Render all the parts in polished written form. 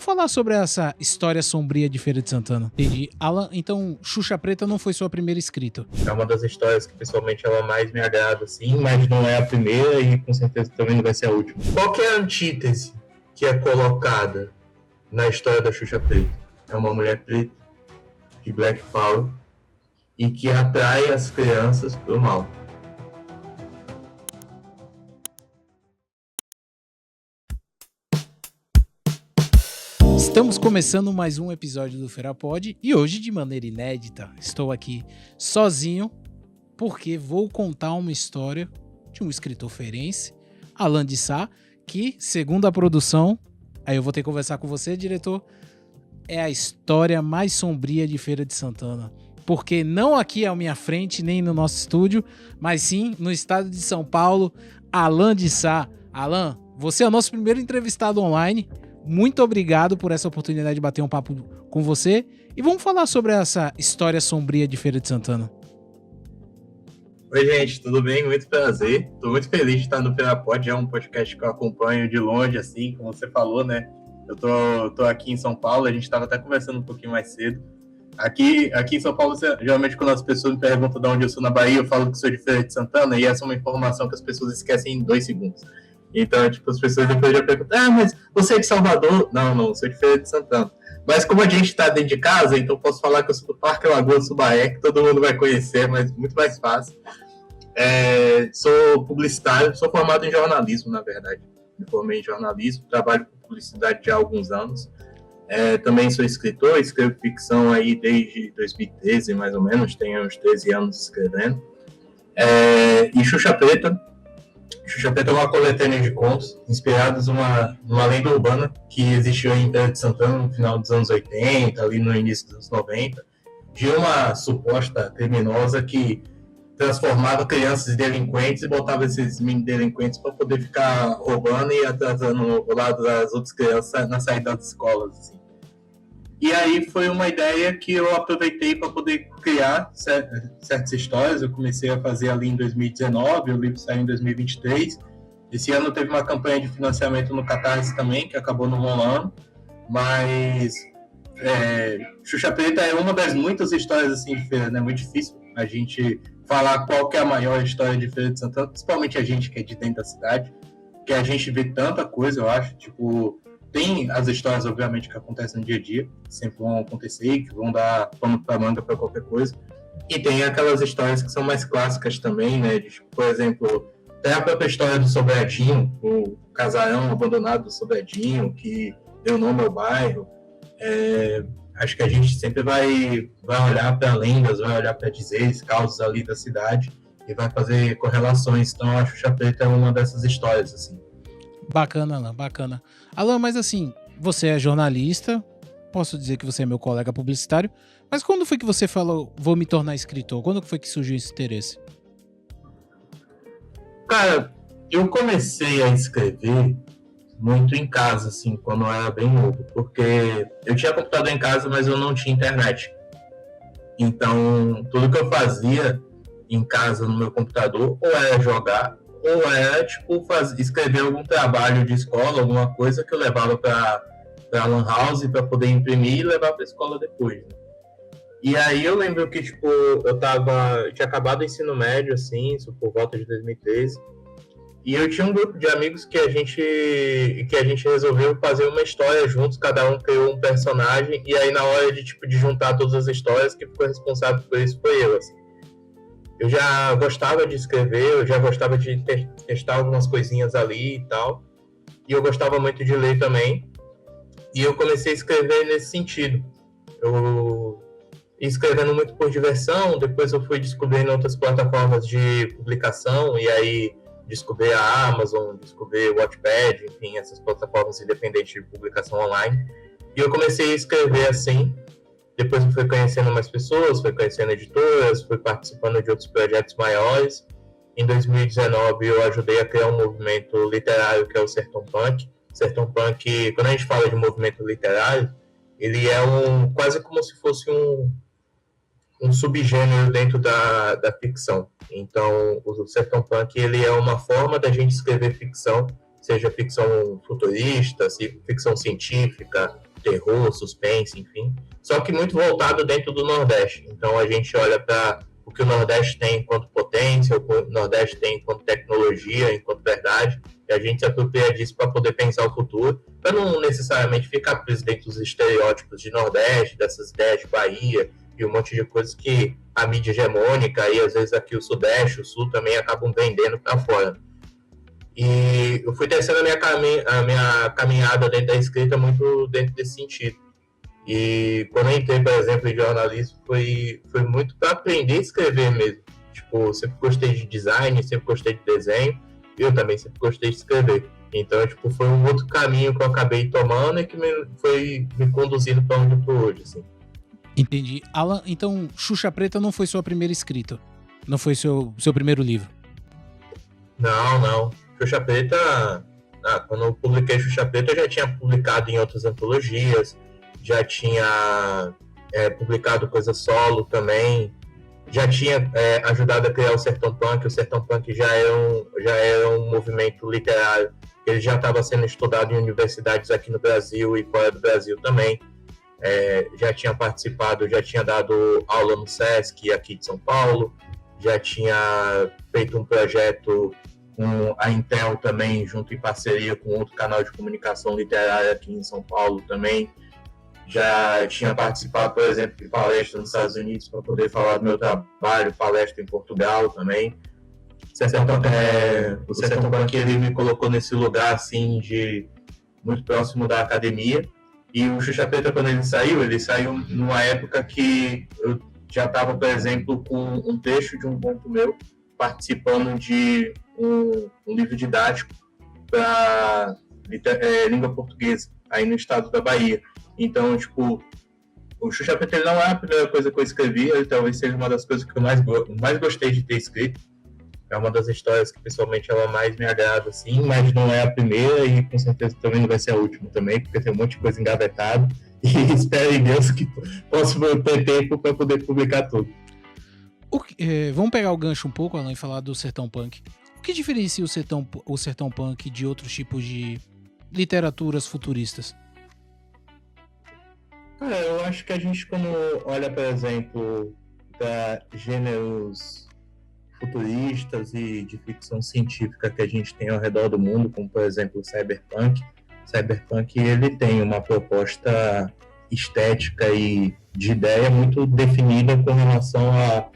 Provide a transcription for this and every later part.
vamos falar sobre essa história sombria de Feira de Santana. Entendi. Alan, então Xuxa Preta não foi sua primeira escrita? É uma das histórias que pessoalmente ela mais me agrada, assim, mas não é a primeira e com certeza também não vai ser a última. Qual que é a antítese que é colocada na história da Xuxa Preta? É uma mulher preta, de Black Power, e que atrai as crianças pro mal. Estamos começando mais um episódio do Ferapod e hoje, de maneira inédita, estou aqui sozinho porque vou contar uma história de um escritor feirense, Alan de Sá, que, segundo a produção, aí eu vou ter que conversar com você, diretor, é a história mais sombria de Feira de Santana. Porque não aqui à minha frente, nem no nosso estúdio, mas sim no estado de São Paulo, Alan de Sá. Alan, você é o nosso primeiro entrevistado online. Muito obrigado por essa oportunidade de bater um papo com você. E vamos falar sobre essa história sombria de Feira de Santana. Oi, gente, tudo bem? Muito prazer. Estou muito feliz de estar no Ferapod. É um podcast que eu acompanho de longe, assim, como você falou, né? Eu tô aqui em São Paulo, a gente estava até conversando um pouquinho mais cedo. Aqui em São Paulo, geralmente quando as pessoas me perguntam de onde eu sou na Bahia, eu falo que sou de Feira de Santana, e essa é uma informação que as pessoas esquecem em 2 segundos. Então, tipo, as pessoas depois já perguntam, mas você é de Salvador? Não, sou de Feira de Santana. Mas como a gente está dentro de casa, então posso falar que eu sou do Parque Lagoa do Subaé, que todo mundo vai conhecer, mas muito mais fácil. Sou publicitário, sou formado em jornalismo, na verdade. Me formei em jornalismo, trabalho com publicidade já há alguns anos. Também sou escritor, escrevo ficção aí desde 2013, mais ou menos, tenho uns 13 anos escrevendo. E Xuxa Preta é uma coletânea de contos inspirados numa lenda urbana que existiu em Feira de Santana no final dos anos 80, ali no início dos 90, de uma suposta criminosa que transformava crianças em delinquentes e botava esses mini delinquentes para poder ficar roubando e atrasando o lado das outras crianças na saída das escolas, assim. E aí foi uma ideia que eu aproveitei para poder criar certas histórias. Eu comecei a fazer ali em 2019, o livro saiu em 2023. Esse ano teve uma campanha de financiamento no Catarse também, que acabou não rolando, mas Xuxa Preta é uma das muitas histórias assim de feira, né? Muito difícil a gente falar qual que é a maior história de Feira de Santana, principalmente a gente que é de dentro da cidade, que a gente vê tanta coisa, eu acho, tipo, tem as histórias, obviamente, que acontecem no dia a dia, que sempre vão acontecer e que vão dar pano pra manga pra qualquer coisa, e tem aquelas histórias que são mais clássicas também, né, de, por exemplo, tem a própria história do Sobradinho, o casarão abandonado do Sobradinho, que deu nome ao bairro. Acho que a gente sempre vai olhar para lendas, vai olhar para dizeres, causos ali da cidade e vai fazer correlações. Então, a Xuxa Preta é uma dessas histórias, assim. Bacana, Alan, bacana. Alan, mas assim, você é jornalista, posso dizer que você é meu colega publicitário, mas quando foi que você falou, vou me tornar escritor? Quando foi que surgiu esse interesse? Cara, eu comecei a escrever muito em casa, assim, quando eu era bem novo, porque eu tinha computador em casa, mas eu não tinha internet. Então, tudo que eu fazia em casa, no meu computador, ou era jogar, ou era, tipo, escrever algum trabalho de escola, alguma coisa que eu levava para Lan House para poder imprimir e levar para a escola depois. Né? E aí eu lembro que, tipo, eu tinha acabado o ensino médio, assim, isso por volta de 2013, e eu tinha um grupo de amigos que a gente resolveu fazer uma história juntos, cada um criou um personagem, e aí na hora de, tipo, de juntar todas as histórias, quem ficou responsável por isso foi eu, assim. Eu já gostava de escrever, eu já gostava de testar algumas coisinhas ali e tal, e eu gostava muito de ler também, e eu comecei a escrever nesse sentido. Eu ia escrevendo muito por diversão, depois eu fui descobrindo outras plataformas de publicação, e aí descobri a Amazon, descobri o Wattpad, enfim, essas plataformas independentes de publicação online. E eu comecei a escrever assim. Depois eu fui conhecendo mais pessoas, fui conhecendo editoras, fui participando de outros projetos maiores. Em 2019 eu ajudei a criar um movimento literário que é o Sertão Punk. Sertão Punk, quando a gente fala de movimento literário, ele é quase como se fosse um subgênero dentro da ficção. Então, o Sertão Punk ele é uma forma da gente escrever ficção, seja ficção futurista, ficção científica, terror, suspense, enfim. Só que muito voltado dentro do Nordeste. Então a gente olha para o que o Nordeste tem enquanto potência, o que o Nordeste tem enquanto tecnologia, enquanto verdade, e a gente se apropria disso para poder pensar o futuro, para não necessariamente ficar preso dentro dos estereótipos de Nordeste, dessas ideias de Bahia, e um monte de coisas que a mídia hegemônica, e às vezes aqui o Sudeste, o Sul também acabam vendendo para fora. E eu fui tecendo a minha caminhada dentro da escrita muito dentro desse sentido. E quando eu entrei, por exemplo, em jornalismo, foi muito para aprender a escrever mesmo. Tipo, eu sempre gostei de design, sempre gostei de desenho, e eu também sempre gostei de escrever. Então, tipo, foi um outro caminho que eu acabei tomando e que foi me conduzindo para onde eu tô hoje, assim. Entendi. Alan, então, Xuxa Preta não foi sua primeira escrita? Não foi seu primeiro livro? Não. Xuxa Preta, quando eu publiquei Xuxa Preta, eu já tinha publicado em outras antologias, já tinha publicado coisa solo também, já tinha ajudado a criar o Sertão Punk. O Sertão Punk já era um movimento literário, ele já estava sendo estudado em universidades aqui no Brasil e fora do Brasil também. Já tinha participado, já tinha dado aula no SESC aqui de São Paulo, já tinha feito um projeto com a Intel também, junto em parceria com outro canal de comunicação literária aqui em São Paulo também. Já tinha participado, por exemplo, de palestra nos Estados Unidos para poder falar do meu trabalho, palestra em Portugal também. O Sertão Punk, ele me colocou nesse lugar assim, muito próximo da academia. E o Xuxa Preta, quando ele saiu numa época que eu já estava, por exemplo, com um trecho de um conto meu, participando de um livro didático para língua portuguesa, aí no estado da Bahia. Então, tipo, o Xuxa Preta não é a primeira coisa que eu escrevi, ele talvez seja uma das coisas que eu mais gostei de ter escrito. É uma das histórias que, pessoalmente, ela mais me agrada, assim, mas não é a primeira e, com certeza, também não vai ser a última também, porque tem um monte de coisa engavetada e espero em Deus que possa ter tempo para poder publicar tudo. Vamos pegar o gancho um pouco, Alan, e falar do Sertão Punk. O que diferencia o Sertão Punk de outros tipos de literaturas futuristas? Eu acho que a gente, quando olha, por exemplo, para gêneros futuristas e de ficção científica que a gente tem ao redor do mundo, como, por exemplo, o Cyberpunk, ele tem uma proposta estética e de ideia muito definida com relação a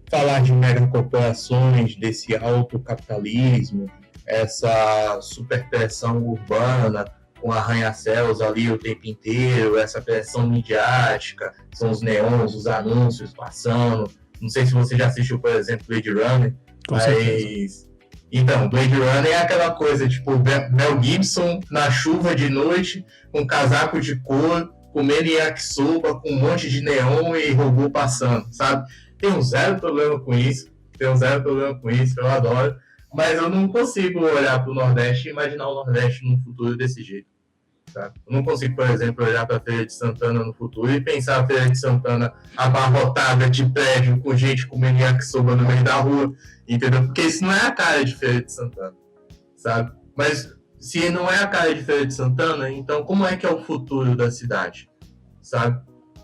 falar de megacorporações, desse alto capitalismo, essa superpressão urbana, com arranha-céus ali o tempo inteiro, essa pressão midiática, são os neons, os anúncios passando. Não sei se você já assistiu, por exemplo, Blade Runner, mas... Então, Blade Runner é aquela coisa, tipo, Mel Gibson na chuva de noite, com casaco de couro, comendo yakisoba, com um monte de neon e robô passando, sabe? Tenho zero problema com isso, eu adoro. Mas eu não consigo olhar para o Nordeste e imaginar o Nordeste no futuro desse jeito. Tá? Eu não consigo, por exemplo, olhar para a Feira de Santana no futuro e pensar a Feira de Santana abarrotada de prédio com gente comendo yakisoba no meio da rua, entendeu? Porque isso não é a cara de Feira de Santana, sabe? Mas se não é a cara de Feira de Santana, então como é que é o futuro da cidade, sabe?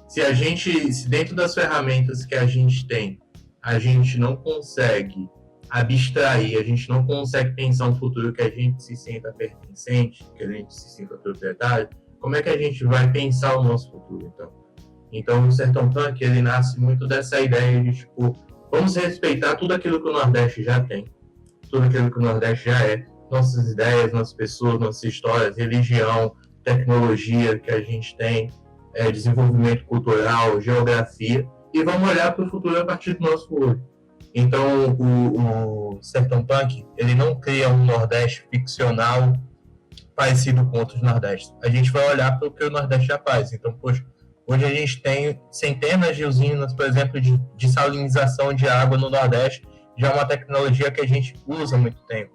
Se dentro das ferramentas que a gente tem, a gente não consegue abstrair, a gente não consegue pensar um futuro que a gente se sinta pertencente, que a gente se sinta proprietário, como é que a gente vai pensar o nosso futuro, então? Então, o Sertão Punk, ele nasce muito dessa ideia de, tipo, vamos respeitar tudo aquilo que o Nordeste já tem, tudo aquilo que o Nordeste já é, nossas ideias, nossas pessoas, nossas histórias, religião, tecnologia que a gente tem, desenvolvimento cultural, geografia, e vamos olhar para o futuro a partir do nosso olho. Então, o Sertão Punk, ele não cria um Nordeste ficcional parecido com outros Nordestes. A gente vai olhar para o que o Nordeste já faz. Então, poxa, hoje a gente tem centenas de usinas, por exemplo, de salinização de água no Nordeste, já é uma tecnologia que a gente usa há muito tempo.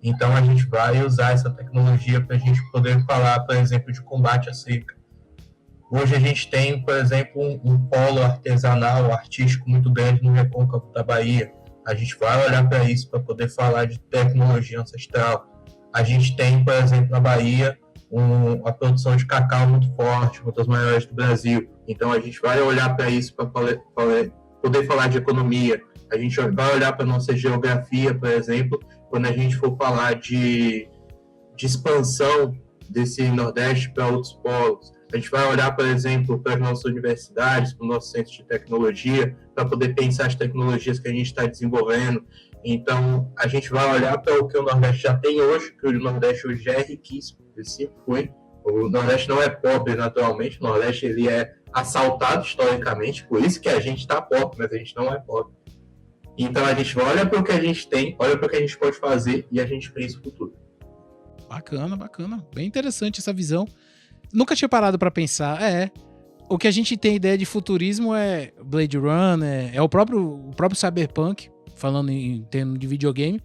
Então, a gente vai usar essa tecnologia para a gente poder falar, por exemplo, de combate à seca. Hoje a gente tem, por exemplo, um polo artesanal, artístico muito grande no recôncavo da Bahia. A gente vai olhar para isso para poder falar de tecnologia ancestral. A gente tem, por exemplo, na Bahia, a produção de cacau muito forte, uma das maiores do Brasil. Então a gente vai olhar para isso para poder falar de economia. A gente vai olhar para a nossa geografia, por exemplo, quando a gente for falar de expansão desse Nordeste para outros polos. A gente vai olhar, por exemplo, para as nossas universidades, para o nosso centro de tecnologia, para poder pensar as tecnologias que a gente está desenvolvendo. Então, a gente vai olhar para o que o Nordeste já tem hoje, que o Nordeste hoje já é riquíssimo, ele sempre foi. O Nordeste não é pobre naturalmente, o Nordeste ele é assaltado historicamente, por isso que a gente está pobre, mas a gente não é pobre. Então, a gente olha para o que a gente tem, olha para o que a gente pode fazer e a gente pensa o futuro. Bacana, bacana. Bem interessante essa visão. Nunca tinha parado pra pensar. O que a gente tem ideia de futurismo é Blade Runner, é o próprio Cyberpunk, falando em termos de videogame,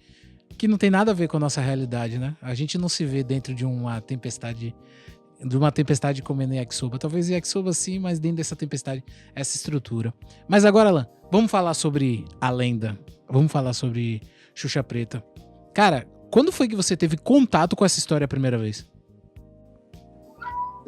que não tem nada a ver com a nossa realidade, né? A gente não se vê dentro de uma tempestade como em Yakisoba. Talvez em Yakisoba sim, mas dentro dessa tempestade, essa estrutura. Mas agora, Alan, vamos falar sobre a lenda. Vamos falar sobre Xuxa Preta. Cara, quando foi que você teve contato com essa história a primeira vez?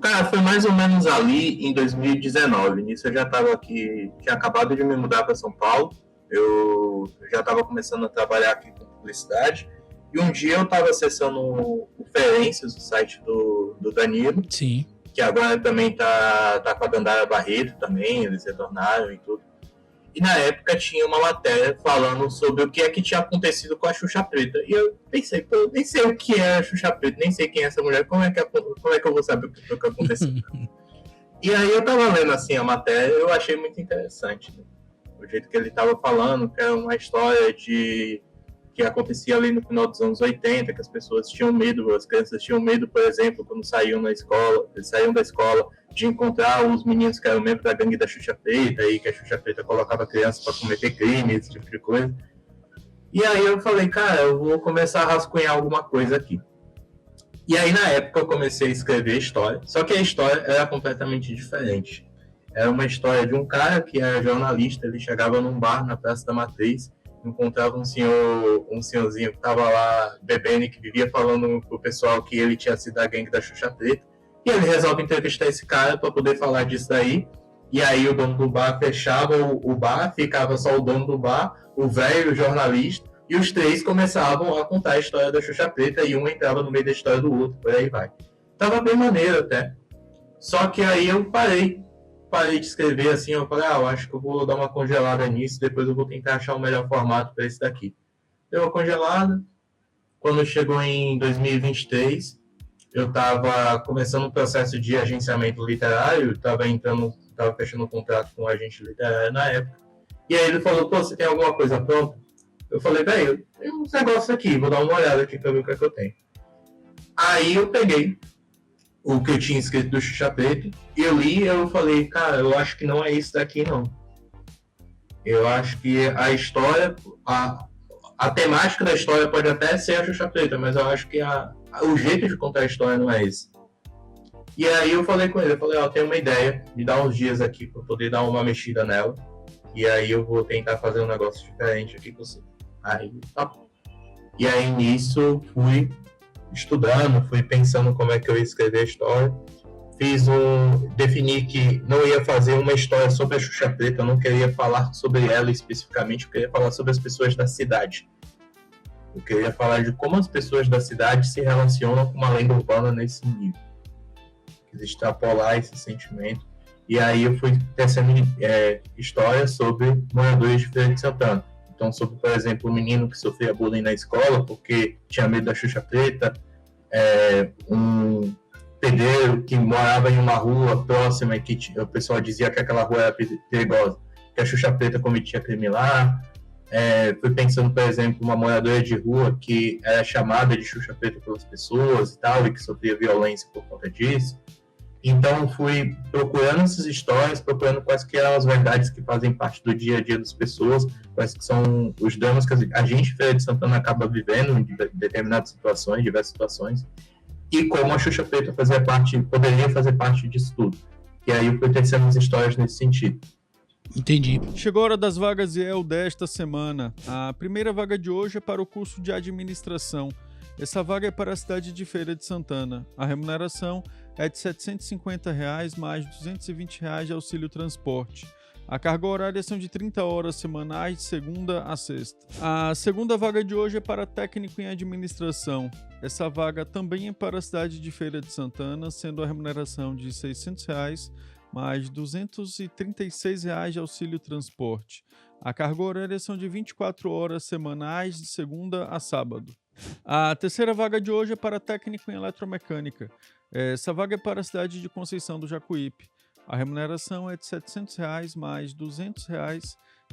Cara, foi mais ou menos ali em 2019. Nisso eu já estava aqui, tinha acabado de me mudar para São Paulo. Eu já estava começando a trabalhar aqui com publicidade. E um dia eu estava acessando o Ferências, o site do Danilo. Sim. Que agora também tá com a Dandara Barreto também, eles retornaram e tudo. E na época tinha uma matéria falando sobre o que é que tinha acontecido com a Xuxa Preta. E eu pensei, pô, nem sei o que é a Xuxa Preta, nem sei quem é essa mulher, como é que eu vou saber o que aconteceu? E aí eu tava lendo assim a matéria e eu achei muito interessante, né? O jeito que ele tava falando, que era uma história que acontecia ali no final dos anos 80, que as pessoas tinham medo, as crianças tinham medo, por exemplo, quando saíam da escola, de encontrar os meninos que eram membros da gangue da Xuxa Preta, e que a Xuxa Preta colocava crianças para cometer crime, esse tipo de coisa. E aí eu falei, cara, eu vou começar a rascunhar alguma coisa aqui. E aí na época eu comecei a escrever a história, só que a história era completamente diferente. Era uma história de um cara que era jornalista, ele chegava num bar na Praça da Matriz, encontrava um senhorzinho que estava lá bebendo e que vivia falando pro pessoal que ele tinha sido da gangue da Xuxa Preta. E ele resolve entrevistar esse cara para poder falar disso daí. E aí o dono do bar fechava o bar, ficava só o dono do bar, o velho, o jornalista, e os três começavam a contar a história da Xuxa Preta e um entrava no meio da história do outro, por aí vai. Tava bem maneiro até. Só que aí eu parei de escrever assim, eu falei, eu acho que eu vou dar uma congelada nisso, depois eu vou tentar achar o melhor formato para esse daqui. Deu uma congelada. Quando chegou em 2023, eu estava começando um processo de agenciamento literário, estava fechando um contrato com um agente literário na época. E aí ele falou, pô, você tem alguma coisa pronta? Eu falei, velho, tem uns negócios aqui, vou dar uma olhada aqui para ver o que é que eu tenho. Aí eu peguei o que eu tinha escrito do Xuxa Preta, e eu li e eu falei, cara, eu acho que não é isso daqui, não. Eu acho que a história, a temática da história pode até ser a Xuxa Preta, mas eu acho que o jeito de contar a história não é esse. E aí eu falei com ele, eu falei, tenho uma ideia, me dá uns dias aqui para poder dar uma mexida nela, e aí eu vou tentar fazer um negócio diferente aqui com você. Aí, tá. E aí nisso fui estudando, fui pensando como é que eu ia escrever a história. Defini que não ia fazer uma história sobre a Xuxa Preta, eu não queria falar sobre ela especificamente, eu queria falar sobre as pessoas da cidade. Eu queria falar de como as pessoas da cidade se relacionam com uma lenda urbana nesse nível. Quis extrapolar esse sentimento. E aí eu fui tecendo histórias sobre moradores de Feira de Santana. Então, sobre, por exemplo, um menino que sofria bullying na escola porque tinha medo da Xuxa Preta, um pedreiro que morava em uma rua próxima e que o pessoal dizia que aquela rua era perigosa, que a Xuxa Preta cometia crime lá. Fui pensando, por exemplo, uma moradora de rua que era chamada de Xuxa Preta pelas pessoas e tal, e que sofria violência por conta disso. Então, fui procurando essas histórias, procurando quais que eram as verdades que fazem parte do dia a dia das pessoas, quais que são os dramas que a gente, Feira de Santana, acaba vivendo em determinadas situações, diversas situações, e como a Xuxa Preta poderia fazer parte disso tudo. E aí eu fui tecendo as histórias nesse sentido. Entendi. Chegou a hora das vagas IEL desta semana. A primeira vaga de hoje é para o curso de administração. Essa vaga é para a cidade de Feira de Santana. A remuneração é de R$ 750 mais R$ 220 de auxílio transporte. A carga horária são de 30 horas semanais, de segunda a sexta. A segunda vaga de hoje é para técnico em administração. Essa vaga também é para a cidade de Feira de Santana, sendo a remuneração de R$ 600 mais R$ 236 de auxílio transporte. A carga horária são de 24 horas semanais, de segunda a sábado. A terceira vaga de hoje é para técnico em eletromecânica. Essa vaga é para a cidade de Conceição do Jacuípe. A remuneração é de R$ 700 mais R$ 200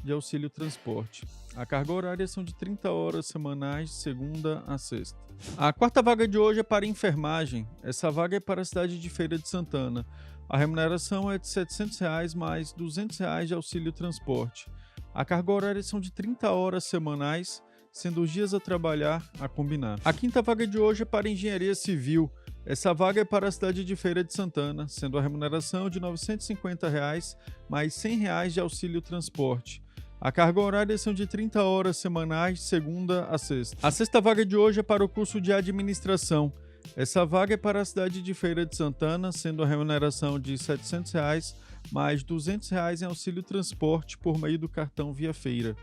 de auxílio transporte. A carga horária são de 30 horas semanais, de segunda a sexta. A quarta vaga de hoje é para enfermagem. Essa vaga é para a cidade de Feira de Santana. A remuneração é de R$ 700 mais R$ 200 de auxílio transporte. A carga horária são de 30 horas semanais, sendo os dias a trabalhar a combinar. A quinta vaga de hoje é para engenharia civil. Essa vaga é para a cidade de Feira de Santana, sendo a remuneração de R$ 950 mais R$ 100 de auxílio transporte. A carga horária são de 30 horas semanais, de segunda a sexta. A sexta vaga de hoje é para o curso de administração. Essa vaga é para a cidade de Feira de Santana, sendo a remuneração de R$ 700 mais R$ 200 em auxílio transporte por meio do cartão Via Feira.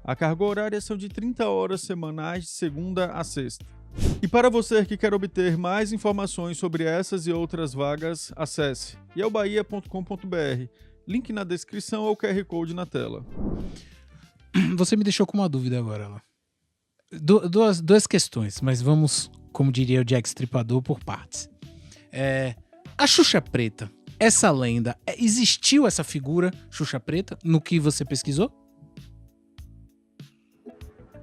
A carga horária são de 30 horas semanais, de segunda a sexta. E para você que quer obter mais informações sobre essas e outras vagas, acesse ielbahia.com.br, link na descrição ou QR Code na tela. Você me deixou com uma dúvida agora, Alan. Duas questões, mas vamos, como diria o Jack Stripador, por partes. A Xuxa Preta, essa lenda, existiu essa figura Xuxa Preta no que você pesquisou?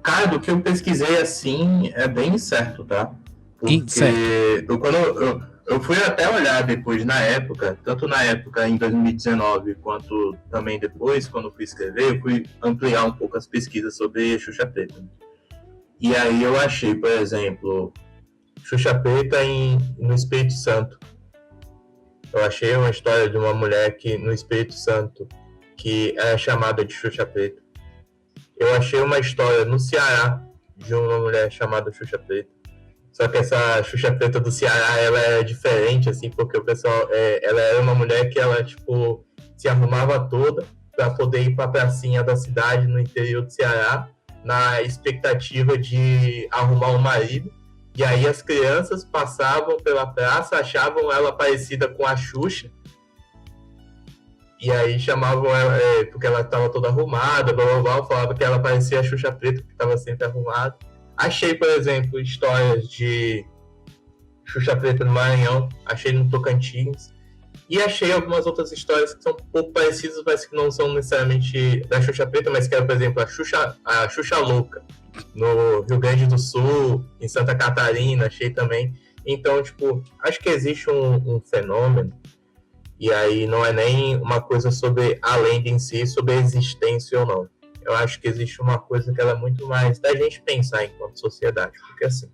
Cara, do que eu pesquisei assim, é bem certo, tá? Porque certo. Eu fui até olhar depois, tanto na época em 2019, quanto também depois, quando eu fui escrever, eu fui ampliar um pouco as pesquisas sobre Xuxa Preta. E aí eu achei, por exemplo, Xuxa Preta no Espírito Santo. Eu achei uma história de uma mulher no Espírito Santo, que é chamada de Xuxa Preta. Eu achei uma história no Ceará de uma mulher chamada Xuxa Preta. Só que essa Xuxa Preta do Ceará, ela é diferente, assim, porque o pessoal, ela era uma mulher que ela, tipo, se arrumava toda para poder ir para a pracinha da cidade no interior do Ceará, na expectativa de arrumar um marido. E aí as crianças passavam pela praça, achavam ela parecida com a Xuxa, e aí chamavam ela, porque ela estava toda arrumada, blá blá blá, falavam que ela parecia a Xuxa Preta, que estava sempre arrumada. Achei, por exemplo, histórias de Xuxa Preta no Maranhão, achei no Tocantins, e achei algumas outras histórias que são um pouco parecidas, mas que não são necessariamente da Xuxa Preta, mas que era, por exemplo, a Xuxa Louca, no Rio Grande do Sul, em Santa Catarina, achei também. Então, tipo, acho que existe um fenômeno. E aí não é nem uma coisa sobre a lenda em si, sobre a existência ou não. Eu acho que existe uma coisa que ela é muito mais da gente pensar enquanto sociedade. Porque assim,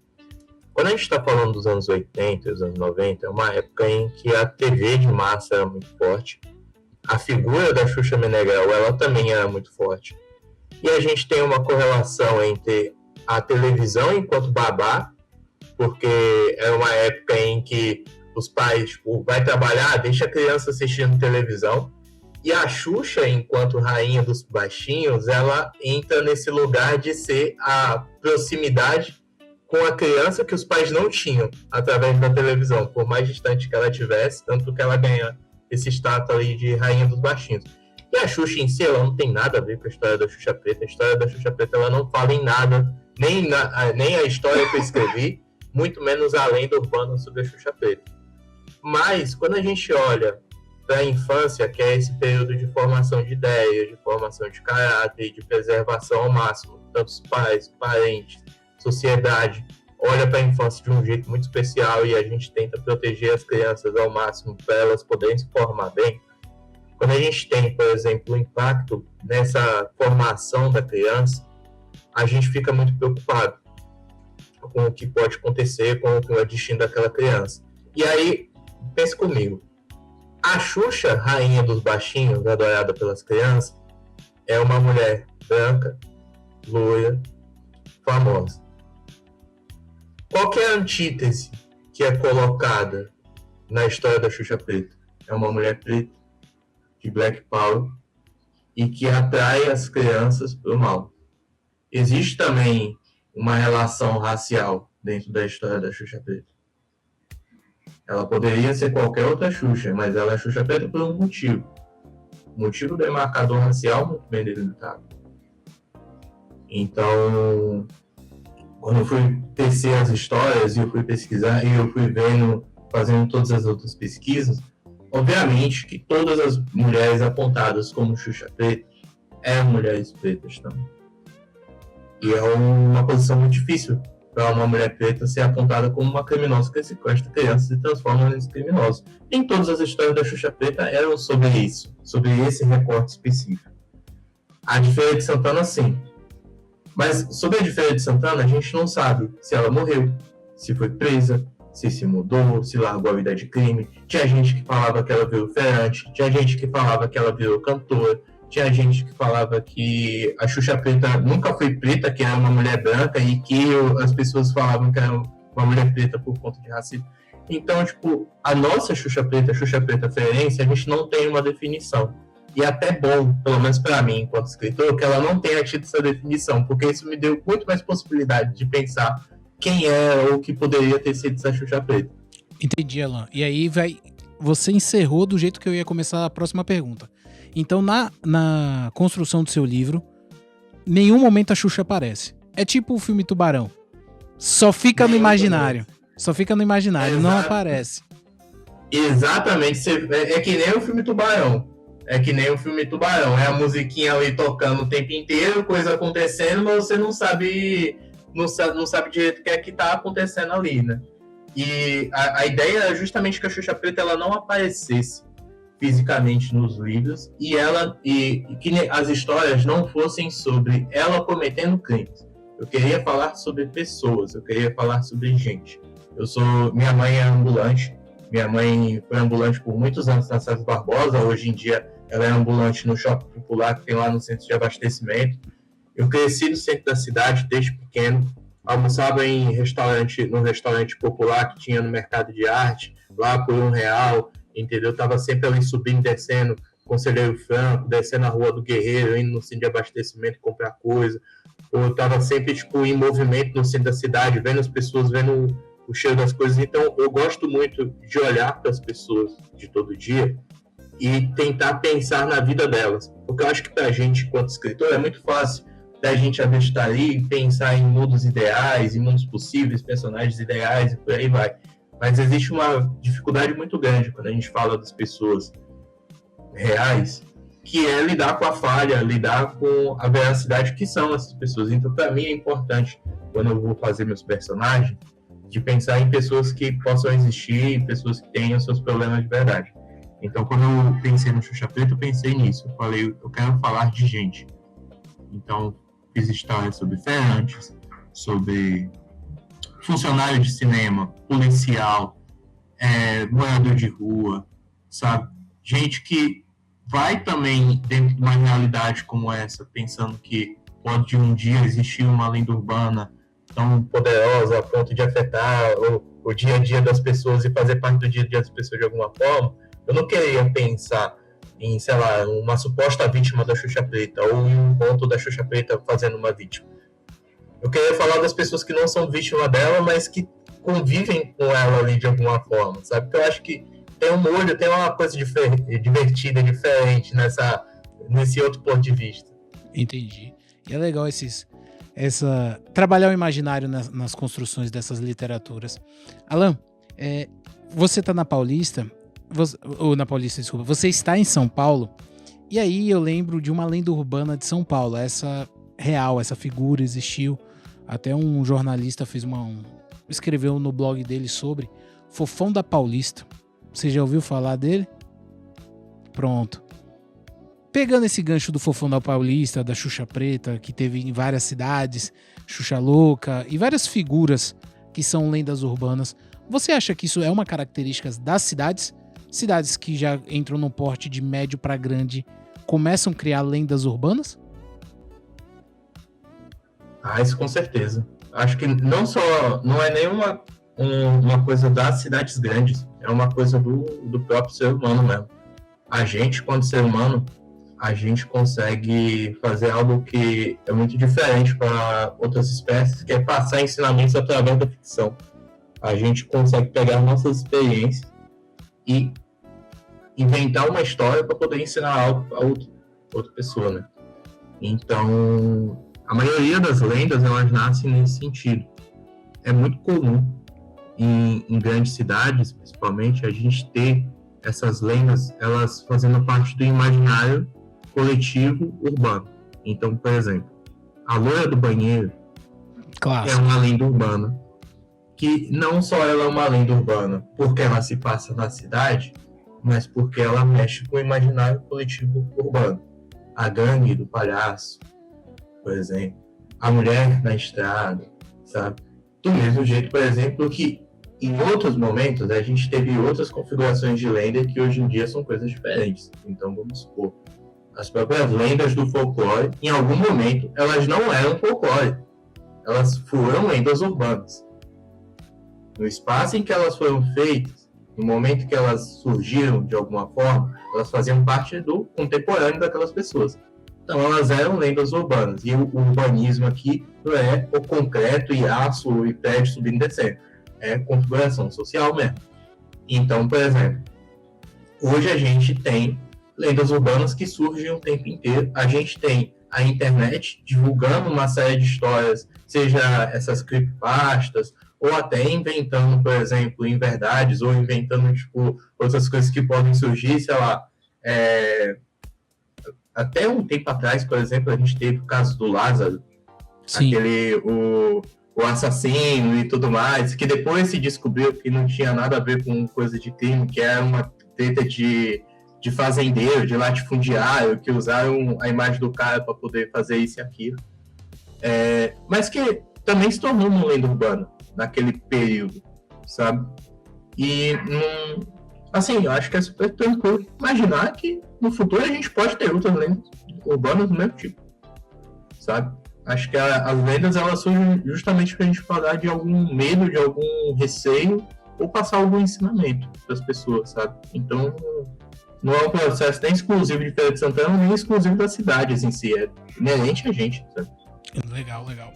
quando a gente está falando dos anos 80 e dos anos 90, é uma época em que a TV de massa era muito forte. A figura da Xuxa Meneghel, ela também era muito forte. E a gente tem uma correlação entre a televisão enquanto babá, porque é uma época em que os pais, tipo, vai trabalhar, deixa a criança assistindo televisão. E a Xuxa, enquanto rainha dos baixinhos, ela entra nesse lugar de ser a proximidade com a criança que os pais não tinham através da televisão, por mais distante que ela tivesse, tanto que ela ganha esse status aí de rainha dos baixinhos. E a Xuxa em si, ela não tem nada a ver com a história da Xuxa Preta. A história da Xuxa Preta, ela não fala em nada, nem a história que eu escrevi, muito menos a lenda urbana sobre a Xuxa Preta. Mas, quando a gente olha para a infância, que é esse período de formação de ideias, de formação de caráter, de preservação ao máximo, tanto os pais, parentes, sociedade, olha para a infância de um jeito muito especial e a gente tenta proteger as crianças ao máximo para elas poderem se formar bem. Quando a gente tem, por exemplo, o impacto nessa formação da criança, a gente fica muito preocupado com o que pode acontecer com o destino daquela criança. E aí, pense comigo, a Xuxa, rainha dos baixinhos, adorada pelas crianças, é uma mulher branca, loira, famosa. Qual que é a antítese que é colocada na história da Xuxa Preta? É uma mulher preta, de Black Power, e que atrai as crianças para o mal. Existe também uma relação racial dentro da história da Xuxa Preta. Ela poderia ser qualquer outra Xuxa, mas ela é Xuxa Preta por um motivo. O motivo do demarcador racial muito bem delimitado. Então, quando eu fui tecer as histórias, e eu fui pesquisar, e eu fui vendo, fazendo todas as outras pesquisas, obviamente que todas as mulheres apontadas como Xuxa Preta eram mulheres pretas também. E é uma posição muito difícil para uma mulher preta ser apontada como uma criminosa que sequestra crianças e transforma em criminosos. Nem todas as histórias da Xuxa Preta eram sobre isso, sobre esse recorte específico. A de Feira de Santana, sim. Mas sobre a de Feira de Santana, a gente não sabe se ela morreu, se foi presa, se mudou, se largou a vida de crime. Tinha gente que falava que ela virou feirante, tinha gente que falava que ela virou cantora, tinha gente que falava que a Xuxa Preta nunca foi preta, que era uma mulher branca, e que as pessoas falavam que era uma mulher preta por conta de racismo. Então, tipo, a nossa Xuxa Preta feirense, a gente não tem uma definição. E é até bom, pelo menos para mim, enquanto escritor, que ela não tenha tido essa definição, porque isso me deu muito mais possibilidade de pensar quem é ou que poderia ter sido essa Xuxa Preta. Entendi, Alan. E aí você encerrou do jeito que eu ia começar a próxima pergunta. Então, na construção do seu livro, nenhum momento a Xuxa aparece. É tipo o filme Tubarão. Só fica no imaginário. Só fica no imaginário, não aparece. Exatamente. É que nem o filme Tubarão. É a musiquinha ali tocando o tempo inteiro, coisa acontecendo, mas você não sabe direito o que é que tá acontecendo ali, né? E a ideia é justamente que a Xuxa Preta ela não aparecesse fisicamente nos livros e que as histórias não fossem sobre ela cometendo crimes. Eu queria falar sobre pessoas, eu queria falar sobre gente. Minha mãe é ambulante, minha mãe foi ambulante por muitos anos na César Barbosa, hoje em dia ela é ambulante no Shopping Popular, que tem lá no centro de abastecimento. Eu cresci no centro da cidade desde pequeno, almoçava no restaurante popular que tinha no Mercado de Arte, lá por R$1, entendeu? Eu tava sempre ali subindo e descendo, Conselheiro Franco, descendo a Rua do Guerreiro, indo no centro de abastecimento comprar coisa. Ou eu tava sempre, em movimento no centro da cidade, vendo as pessoas, vendo o cheiro das coisas. Então, eu gosto muito de olhar para as pessoas de todo dia e tentar pensar na vida delas. Porque eu acho que pra gente, enquanto escritor, é muito fácil da gente estar ali e pensar em mundos ideais, em mundos possíveis, personagens ideais e por aí vai. Mas existe uma dificuldade muito grande quando a gente fala das pessoas reais, que é lidar com a falha, lidar com a veracidade que são essas pessoas. Então, para mim, é importante, quando eu vou fazer meus personagens, de pensar em pessoas que possam existir, pessoas que tenham seus problemas de verdade. Então, quando eu pensei no Xuxa Preta, eu pensei nisso. Eu falei, eu quero falar de gente. Então, fiz histórias sobre feirantes, sobre funcionário de cinema, policial, morador de rua, sabe? Gente que vai também dentro de uma realidade como essa, pensando que pode um dia existir uma lenda urbana tão poderosa a ponto de afetar o dia a dia das pessoas e fazer parte do dia a dia das pessoas de alguma forma. Eu não queria pensar em, sei lá, uma suposta vítima da Xuxa Preta ou em um ponto da Xuxa Preta fazendo uma vítima. Eu queria falar das pessoas que não são vítimas dela, mas que convivem com ela ali de alguma forma, sabe? Porque eu acho que tem um molho, tem uma coisa divertida, diferente nesse outro ponto de vista. Entendi. E é legal trabalhar o imaginário nas construções dessas literaturas. Alan, você tá na Paulista, você está em São Paulo, e aí eu lembro de uma lenda urbana de São Paulo, essa figura existiu, até um jornalista escreveu no blog dele sobre Fofão da Paulista. Você já ouviu falar dele? Pronto. Pegando esse gancho do Fofão da Paulista, da Xuxa Preta, que teve em várias cidades, Xuxa Louca e várias figuras que são lendas urbanas, você acha que isso é uma característica das cidades? Cidades que já entram no porte de médio para grande começam a criar lendas urbanas? Isso com certeza. acho que não é nenhuma uma coisa das cidades grandes, é uma coisa do próprio ser humano mesmo. A gente, quando ser humano, a gente consegue fazer algo que é muito diferente para outras espécies, que é passar ensinamentos através da ficção. A gente consegue pegar nossas experiências e inventar uma história para poder ensinar algo para outra pessoa, né? Então, a maioria das lendas, elas nascem nesse sentido. É muito comum em grandes cidades, principalmente, a gente ter essas lendas, elas fazendo parte do imaginário coletivo urbano. Então, por exemplo, a loira do banheiro é uma lenda urbana, que não só ela é uma lenda urbana porque ela se passa na cidade, mas porque ela mexe com o imaginário coletivo urbano. A gangue do palhaço, por exemplo, a mulher na estrada, sabe? Do mesmo jeito, por exemplo, que em outros momentos a gente teve outras configurações de lenda que hoje em dia são coisas diferentes. Então, vamos supor, as próprias lendas do folclore, em algum momento, elas não eram folclore. Elas foram lendas urbanas. No espaço em que elas foram feitas, no momento que elas surgiram de alguma forma, elas faziam parte do contemporâneo daquelas pessoas. Então, elas eram lendas urbanas. E o urbanismo aqui não é o concreto e aço e prédio subindo e descendo. É configuração social mesmo. Então, por exemplo, hoje a gente tem lendas urbanas que surgem o tempo inteiro. A gente tem a internet divulgando uma série de histórias, seja essas creepypastas, ou até inventando, por exemplo, inverdades, ou inventando, tipo, outras coisas que podem surgir, sei lá. Até um tempo atrás, por exemplo, a gente teve o caso do Lázaro, Sim. o assassino e tudo mais, que depois se descobriu que não tinha nada a ver com coisa de crime, que era uma treta de fazendeiro, de latifundiário, que usaram a imagem do cara para poder fazer isso e aquilo. Mas que também se tornou uma lenda urbana naquele período, sabe? E, assim, eu acho que é super tranquilo imaginar que no futuro a gente pode ter outras lendas urbanas do mesmo tipo, sabe? Acho que as lendas, elas surgem justamente para a gente falar de algum medo, de algum receio, ou passar algum ensinamento para as pessoas, sabe? Então, não é um processo nem exclusivo de Feira de Santana, nem exclusivo das cidades em si, é inerente a gente, sabe? Legal, legal.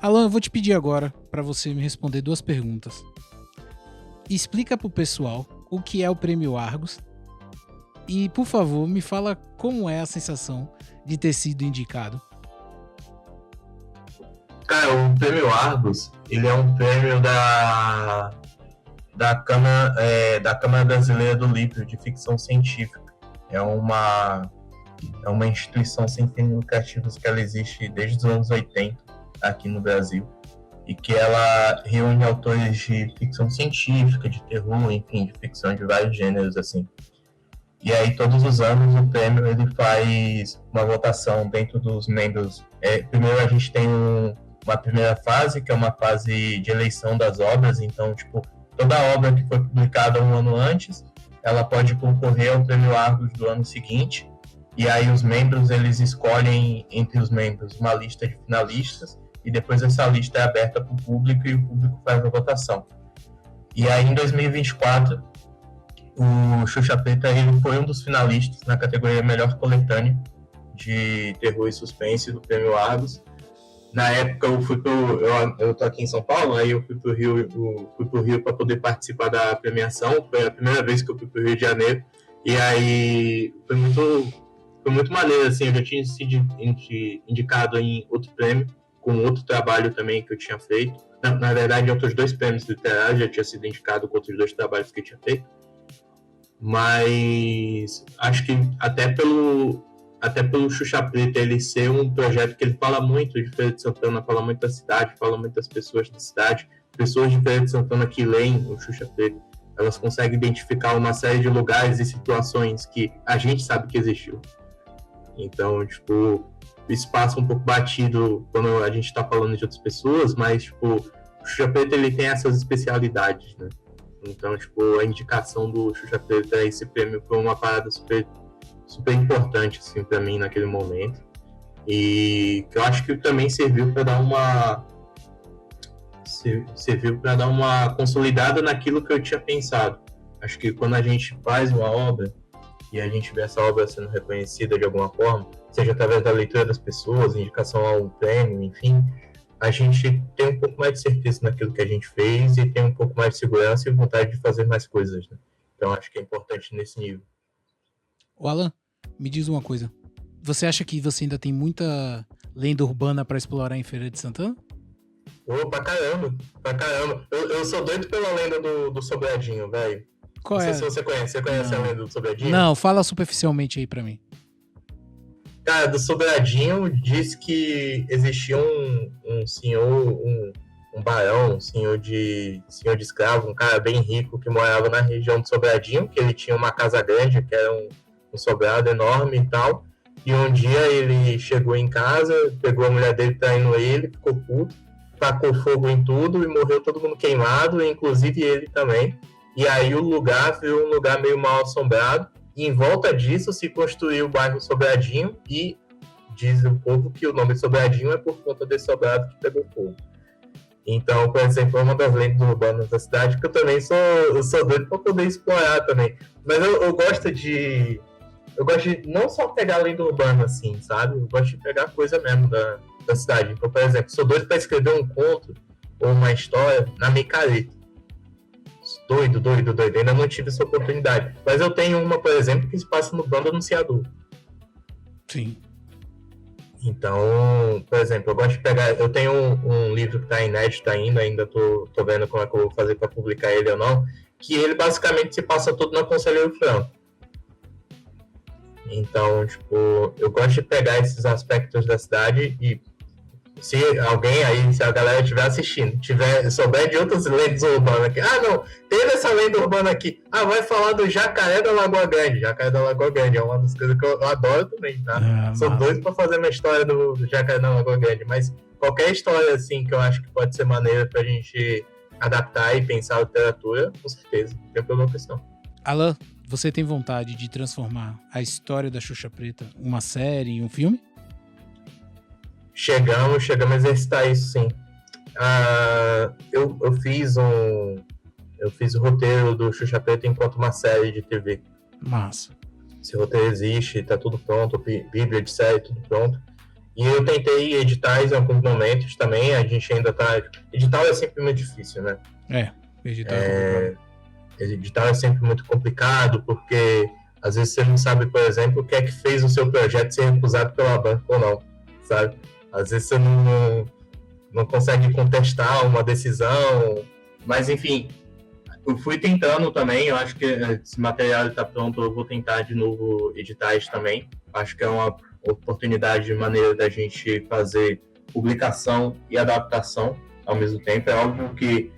Alan, eu vou te pedir agora para você me responder 2 perguntas. Explica pro pessoal o que é o Prêmio Argos e, por favor, me fala como é a sensação de ter sido indicado. Cara, o Prêmio Argos, ele é um prêmio da Câmara Brasileira do Livro de Ficção Científica. É uma instituição sem fins lucrativos que ela existe desde os anos 80 aqui no Brasil, e que ela reúne autores de ficção científica, de terror, enfim, de ficção de vários gêneros, assim. E aí, todos os anos, o prêmio ele faz uma votação dentro dos membros. Primeiro, a gente tem uma primeira fase, que é uma fase de eleição das obras. Então, tipo, toda obra que foi publicada um ano antes, ela pode concorrer ao Prêmio Argos do ano seguinte. E aí, os membros, eles escolhem, entre os membros, uma lista de finalistas, e depois essa lista é aberta para o público e o público faz a votação. E aí, em 2024, o Xuxa Preta ele foi um dos finalistas na categoria Melhor Coletânea de Terror e Suspense do Prêmio Argos. Na época, eu tô aqui em São Paulo, aí eu fui pro Rio para poder participar da premiação. Foi a primeira vez que eu fui pro Rio de Janeiro. E aí, foi muito maneiro, assim. Eu já tinha sido indicado em outro prêmio, com outro trabalho também que eu tinha feito. Na verdade, outros 2 prêmios literários, já tinha sido indicado com outros 2 trabalhos que eu tinha feito. Mas acho que até pelo Xuxa Preta ele ser um projeto que ele fala muito de Feira de Santana, fala muito da cidade, fala muito das pessoas da cidade. Pessoas de Feira de Santana que leem o Xuxa Preta, elas conseguem identificar uma série de lugares e situações que a gente sabe que existiu. Então, tipo, isso passa um pouco batido quando a gente está falando de outras pessoas, mas, tipo, o Xuxa Preta ele tem essas especialidades, né? Então, tipo, a indicação do Xuxa Preta a esse prêmio foi uma parada super, super importante, assim, para mim naquele momento. E que eu acho que também serviu para dar serviu para dar uma consolidada naquilo que eu tinha pensado. Acho que quando a gente faz uma obra e a gente vê essa obra sendo reconhecida de alguma forma, seja através da leitura das pessoas, indicação a um prêmio, enfim, a gente tem um pouco mais de certeza naquilo que a gente fez e tem um pouco mais de segurança e vontade de fazer mais coisas, né? Então acho que é importante nesse nível. O Alan, me diz uma coisa. Você acha que você ainda tem muita lenda urbana para explorar em Feira de Santana? Pra caramba. Eu sou doido pela lenda do Sobradinho, velho. Qual Não é? sei se você conhece. Você conhece a lenda do Sobradinho? Não, fala superficialmente aí pra mim. Cara, do Sobradinho diz que existia um senhor, um barão, um senhor de escravo, um cara bem rico que morava na região do Sobradinho, que ele tinha uma casa grande, que era um sobrado enorme e tal. E um dia ele chegou em casa, pegou a mulher dele traindo ele, ficou puto, tacou fogo em tudo e morreu todo mundo queimado, inclusive ele também. E aí o lugar virou um lugar meio mal assombrado. E em volta disso se construiu o bairro Sobradinho e diz o povo que o nome Sobradinho é por conta desse sobrado que pegou fogo. Então, por exemplo, é uma das lendas urbanas da cidade que eu também sou doido para poder explorar também. Mas eu gosto de não só pegar lenda urbana assim, sabe? Eu gosto de pegar coisa mesmo da cidade. Então, por exemplo, sou doido para escrever um conto ou uma história na micareta. Doido. Ainda não tive essa oportunidade. Mas eu tenho uma, por exemplo, que se passa no Bando Anunciador. Sim. Então, por exemplo, eu gosto de pegar... Eu tenho um livro que está inédito ainda tô vendo como é que eu vou fazer para publicar ele ou não, que ele basicamente se passa todo na Conselheiro Franco. Então, tipo, eu gosto de pegar esses aspectos da cidade e se alguém aí, se a galera estiver assistindo, souber de outras lendas urbanas aqui, não, teve essa lenda urbana aqui, vai falar do Jacaré da Lagoa Grande. Jacaré da Lagoa Grande é uma das coisas que eu adoro também, tá? Sou doido pra fazer uma história do Jacaré da Lagoa Grande, mas qualquer história, assim, que eu acho que pode ser maneira pra gente adaptar e pensar a literatura, com certeza, não tem problema com isso não. Alan, você tem vontade de transformar a história da Xuxa Preta em uma série, em um filme? Chegamos a exercitar isso, sim. Eu fiz o roteiro do Xuxa Preta enquanto uma série de TV. Massa. Esse roteiro existe, tá tudo pronto, bíblia de série, tudo pronto. E eu tentei editar em alguns momentos também, a gente ainda tá... Edital é sempre muito difícil, né? Edital é sempre muito complicado, porque às vezes você não sabe, por exemplo, o que é que fez o seu projeto ser recusado pela banca ou não, sabe? Às vezes você não consegue contestar uma decisão, mas enfim, eu fui tentando também, eu acho que esse material está pronto, eu vou tentar de novo editais também, acho que é uma oportunidade de maneira da gente fazer publicação e adaptação ao mesmo tempo. É óbvio que,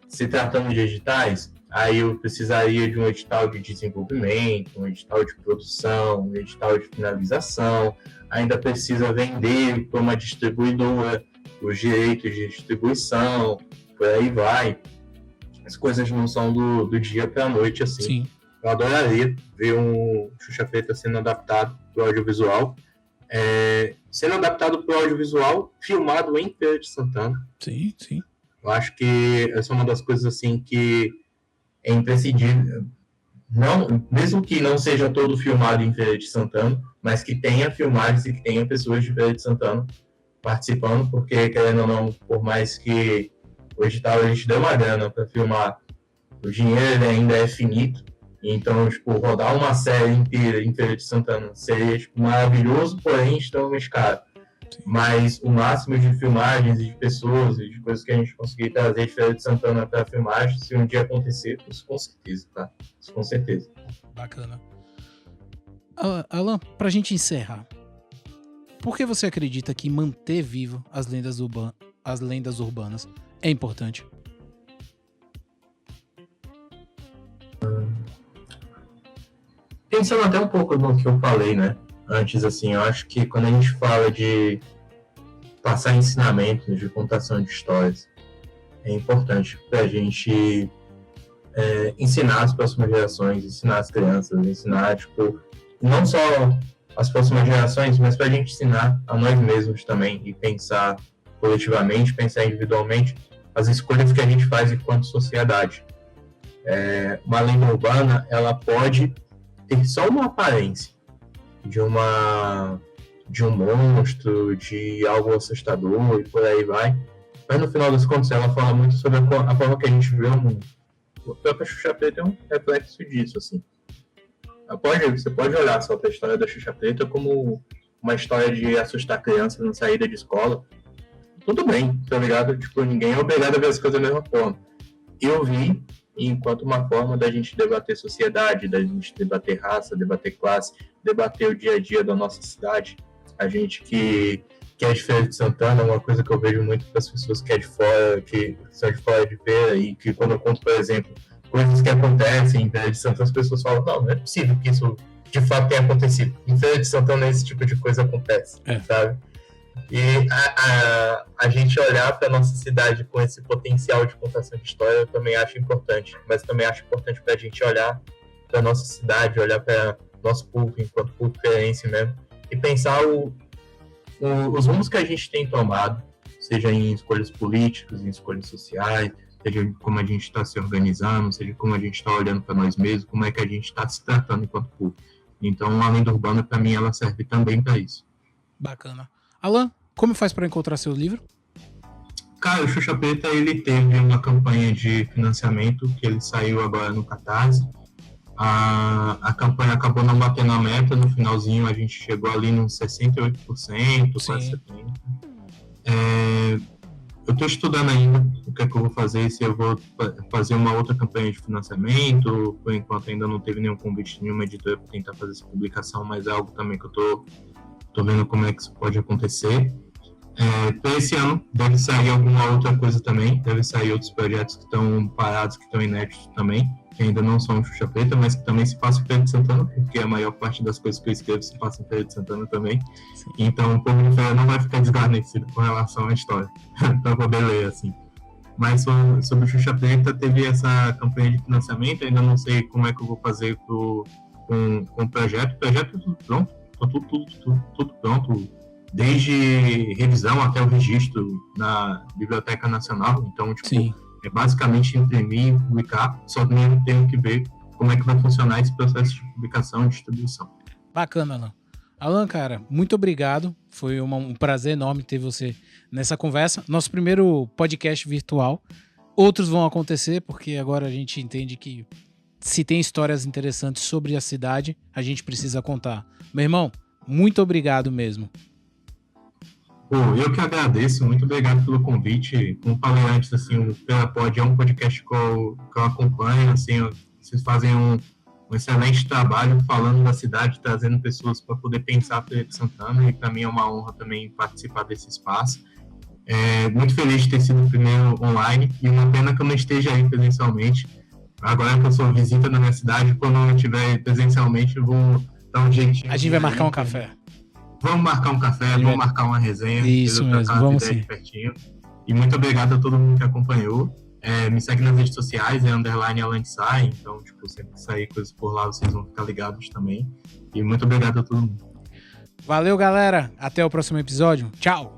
se tratando de editais, aí eu precisaria de um edital de desenvolvimento, um edital de produção, um edital de finalização, ainda precisa vender para uma distribuidora os direitos de distribuição, por aí vai. As coisas não são do dia para a noite assim. Sim. Eu adoraria ver um Xuxa Preta sendo adaptado para o audiovisual. Sendo adaptado para o audiovisual, filmado em Feira de Santana. Sim. Eu acho que essa é uma das coisas assim que é imprescindível. Não, mesmo que não seja todo filmado em Feira de Santana, mas que tenha filmagens e que tenha pessoas de Feira de Santana participando, porque, querendo ou não, por mais que o edital a gente dê uma grana para filmar, o dinheiro ainda é finito. Então, tipo, rodar uma série inteira em Feira de Santana seria, tipo, maravilhoso, porém extremamente caro. Mas o máximo de filmagens e de pessoas e de coisas que a gente conseguir trazer de Feira de Santana para filmagem, se um dia acontecer, isso com certeza, tá? Isso com certeza. Bacana. Alan, pra gente encerrar, por que você acredita que manter vivo as lendas urbanas é importante? Pensando até um pouco no que eu falei, né? Antes, assim, eu acho que quando a gente fala de passar ensinamentos, de contação de histórias, é importante para a gente ensinar as próximas gerações, ensinar as crianças, ensinar, tipo, não só as próximas gerações, mas para a gente ensinar a nós mesmos também e pensar coletivamente, pensar individualmente, as escolhas que a gente faz enquanto sociedade. Uma lenda urbana, ela pode ter só uma aparência de um monstro, de algo assustador e por aí vai, mas no final das contas ela fala muito sobre a forma que a gente vê o mundo. A própria Xuxa Preta é um reflexo disso, assim. Você pode olhar só para a história da Xuxa Preta como uma história de assustar crianças na saída de escola. Tudo bem, tá ligado? Tipo, ninguém é obrigado a ver as coisas da mesma forma. Eu vi enquanto uma forma da gente debater sociedade, da gente debater raça, debater classe, debater o dia a dia da nossa cidade. A gente que é de Feira de Santana, uma coisa que eu vejo muito das pessoas que é de fora, que são de fora de feira, e que quando eu conto, por exemplo, coisas que acontecem em Feira de Santana, as pessoas falam, não é possível que isso de fato tenha acontecido. Em Feira de Santana esse tipo de coisa acontece, sabe? E a gente olhar para nossa cidade com esse potencial de contação de história eu também acho importante, mas também acho importante para a gente olhar para nossa cidade, olhar para nosso público enquanto público feirense mesmo, e pensar os rumos que a gente tem tomado, seja em escolhas políticas, em escolhas sociais, seja como a gente está se organizando, seja como a gente está olhando para nós mesmos, como é que a gente está se tratando enquanto público. Então, a lenda urbana, para mim, ela serve também para isso. Bacana. Alan, como faz para encontrar seu livro? Cara, o Xuxa Preta, ele teve uma campanha de financiamento que ele saiu agora no Catarse. A campanha acabou não batendo a meta, no finalzinho a gente chegou ali nos 68%, quase 70%. Eu estou estudando ainda o que é que eu vou fazer, se eu vou fazer uma outra campanha de financiamento. Por enquanto ainda não teve nenhum convite de nenhuma editora para tentar fazer essa publicação, mas é algo também que eu tô vendo como é que isso pode acontecer. Para esse ano deve sair alguma outra coisa também, deve sair outros projetos que estão parados, que estão inéditos também, que ainda não são Xuxa Preta, mas que também se passam em Feira de Santana, porque a maior parte das coisas que eu escrevo se passa em Feira de Santana também. Sim. Então o povo de Feira não vai ficar desgarnecido com relação à história, para poder ler, assim. Mas sobre o Xuxa Preta, teve essa campanha de financiamento, ainda não sei como é que eu vou fazer com o projeto. O projeto é tudo pronto, tudo pronto, desde revisão até o registro na Biblioteca Nacional. Então, tipo, sim, é basicamente imprimir e publicar, só mesmo tenho que ver como é que vai funcionar esse processo de publicação e distribuição. Bacana, Alan. Alan, cara, muito obrigado. Foi um prazer enorme ter você nessa conversa. Nosso primeiro podcast virtual. Outros vão acontecer, porque agora a gente entende que se tem histórias interessantes sobre a cidade, a gente precisa contar. Meu irmão, muito obrigado mesmo. Eu que agradeço, muito obrigado pelo convite. Como falei antes, assim, o FeraPod é um podcast que eu acompanho, assim, vocês fazem um excelente trabalho falando da cidade, trazendo pessoas para poder pensar a Feira de Santana, e para mim é uma honra também participar desse espaço. Muito feliz de ter sido o primeiro online, e uma pena que eu não esteja aí presencialmente. Agora que eu sou visita na minha cidade, quando eu estiver presencialmente, eu vou dar um jeitinho. A gente vai marcar um café. Vamos marcar um café, vamos marcar uma resenha. Isso mesmo, vamos sim. Pertinho. E muito obrigado a todo mundo que acompanhou. Me segue nas redes sociais, _AlanDSA, então, tipo, sempre que sair coisas por lá, vocês vão ficar ligados também. E muito obrigado a todo mundo. Valeu, galera. Até o próximo episódio. Tchau!